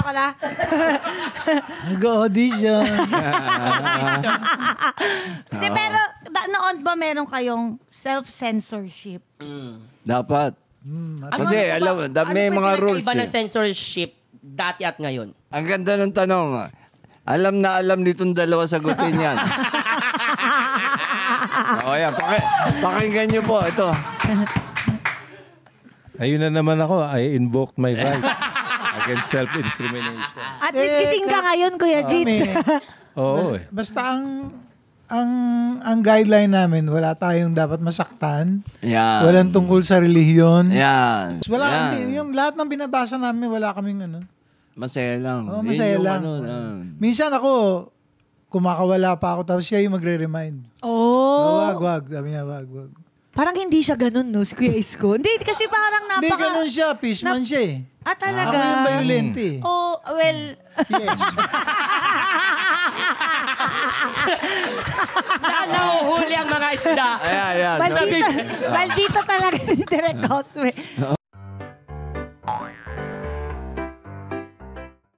ka na? Nag-audition. Hindi, pero noon ba meron kayong self-censorship? Dapat. Kasi alam, may mga rules. Iba ng censorship dati at ngayon. Ang ganda ng tanong. Alam na alam nitong dalawa sagutin yan. O yan, pakinggan niyo po. Ito. Ayun na naman ako. I invoked my right against self-incrimination. At least kising ka ngayon, Kuya Jits. Oo eh. Basta ang guideline namin, wala tayong dapat masaktan. Yan. Walang tungkol sa relihiyon. Yan. Wala, Yan. yung lahat ng binabasa namin, wala kaming ano. Masaya lang. Oo, Yun masaya yung lang. Minsan ako, kumakawala pa ako, tapos siya yung magre-remind. Oh. Wag. Sabi niya, wag. Parang hindi siya ganun, no, si Kuya Isko. Hindi, kasi parang Hindi, ganun siya. Peace man siya eh. Ah, talaga? Ako yung violent eh. Oh, well... Yes. Saan nahuhuli ang mga isda? Ayan. Maldito talaga si Direk Cosme.